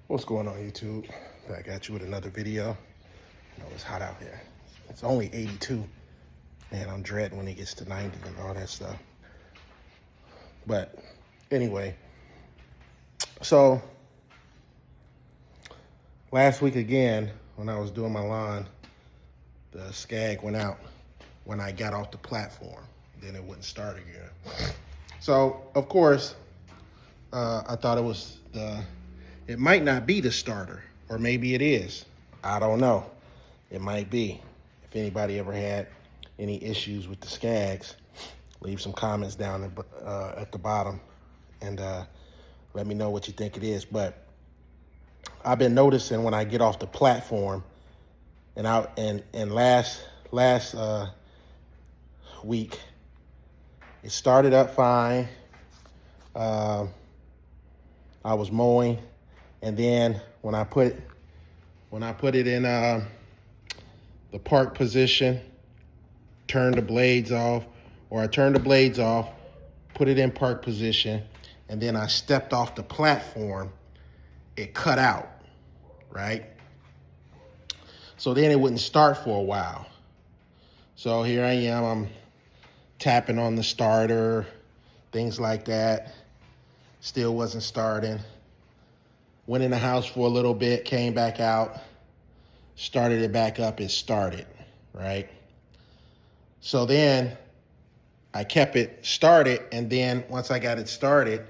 What's going on, YouTube? Back at you with another video. You know, it's hot out here. It's only 82. Man, I'm dreading when it gets to 90 and all that stuff. But anyway, so last week again, when I was doing my lawn, the Scag went out when I got off the platform. Then it wouldn't start again. So, of course, I thought it might not be the starter, or maybe it is. I don't know. It might be. If anybody ever had any issues with the Scags, leave some comments down at the bottom and let me know what you think it is. But I've been noticing when I get off the platform, and last week, it started up fine. I was mowing. And then when I put it in the park position, turn the blades off, or I turned the blades off, put it in park position, and then I stepped off the platform, it cut out, right? So then it wouldn't start for a while. So here I am, I'm tapping on the starter, things like that. Still wasn't starting. Went in the house for a little bit, came back out, started it back up, it started, right? So then I kept it started, and then once I got it started,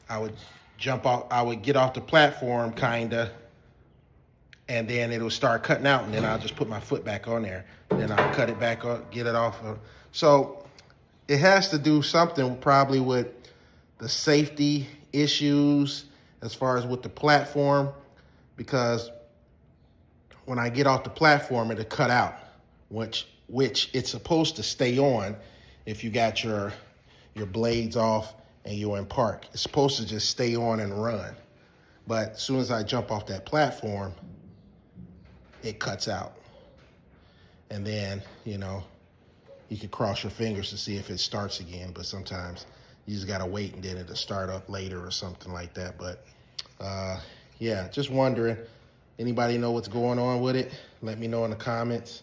I would jump off, I would get off the platform kinda, and then it would start cutting out, and then I'll just put my foot back on there. Then I'll cut it back on, get it off. So it has to do something probably with the safety issues as far as with the platform, because when I get off the platform, it'll cut out, which it's supposed to stay on if you got your blades off and you're in park. It's supposed to just stay on and run. But as soon as I jump off that platform, it cuts out. And then, you know, you can cross your fingers to see if it starts again, but sometimes you just gotta wait and then it'll start up later or something like that. But yeah, just wondering, anybody know what's going on with it? Let me know in the comments.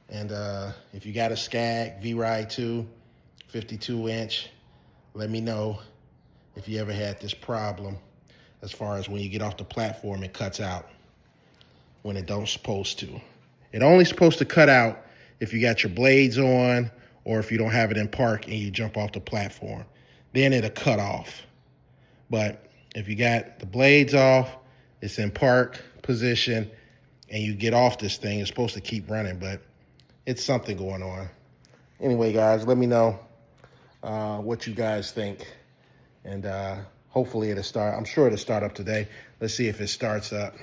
And if you got a Scag V-Ride 2, 52-inch, let me know if you ever had this problem as far as when you get off the platform, it cuts out when it don't supposed to. It only supposed to cut out if you got your blades on or if you don't have it in park and you jump off the platform. Then it'll cut off. But if you got the blades off, it's in park position, and you get off this thing, it's supposed to keep running, but it's something going on. Anyway, guys, let me know what you guys think. And hopefully it'll start. I'm sure it'll start up today. Let's see if it starts up.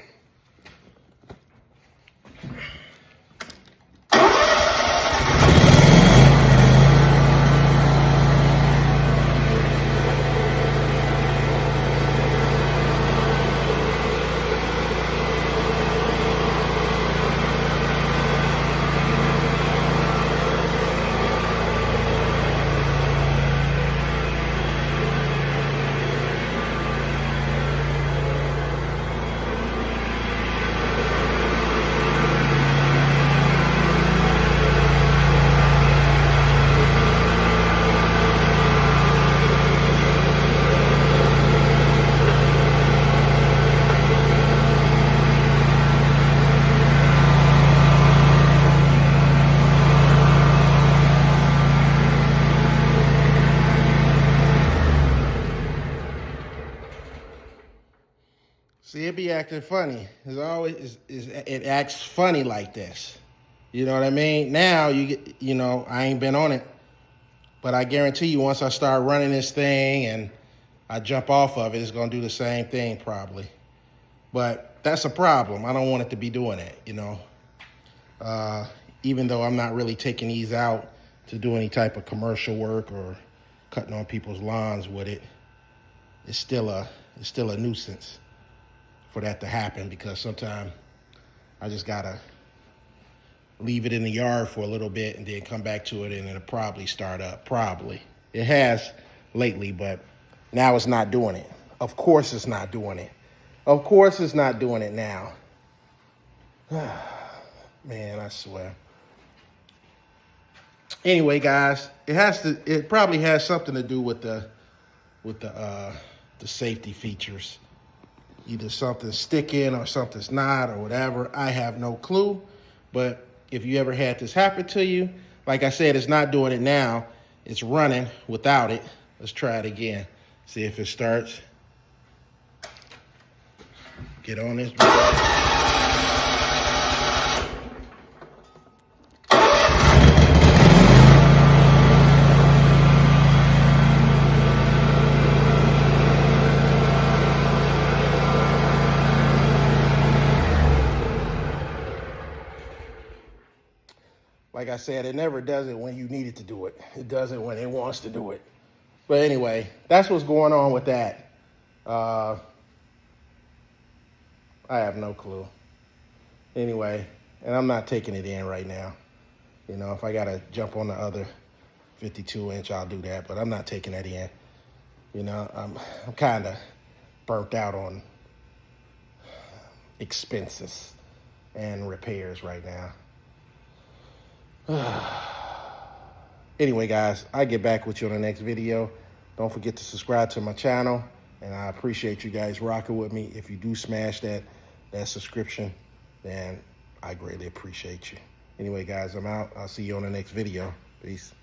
See, it be acting funny. It's always it acts funny like this. You know what I mean? Now you know, I ain't been on it, but I guarantee you, once I start running this thing and I jump off of it, it's gonna do the same thing probably. But that's a problem. I don't want it to be doing that, you know. Even though I'm not really taking these out to do any type of commercial work or cutting on people's lawns with it, it's still a nuisance for that to happen, because sometimes I just gotta leave it in the yard for a little bit and then come back to it, and it'll probably start up. Probably. It has lately, but now it's not doing it. Of course it's not doing it. Of course it's not doing it now. Man, I swear. Anyway, guys, it probably has something to do with the safety features. Either something's sticking or something's not or whatever. I have no clue. But if you ever had this happen to you, like I said, it's not doing it now. It's running without it. Let's try it again. See if it starts. Get on this. Like I said, it never does it when you need it to do it. It does it when it wants to do it. But anyway, that's what's going on with that. I have no clue. Anyway, and I'm not taking it in right now. You know, if I got to jump on the other 52-inch, I'll do that. But I'm not taking that in. You know, I'm kind of burnt out on expenses and repairs right now. Anyway, guys, I'll get back with you on the next video. Don't forget to subscribe to my channel, and I appreciate you guys rocking with me. If you do smash that subscription, then I greatly appreciate you. Anyway, guys, I'm out. I'll see you on the next video. Peace.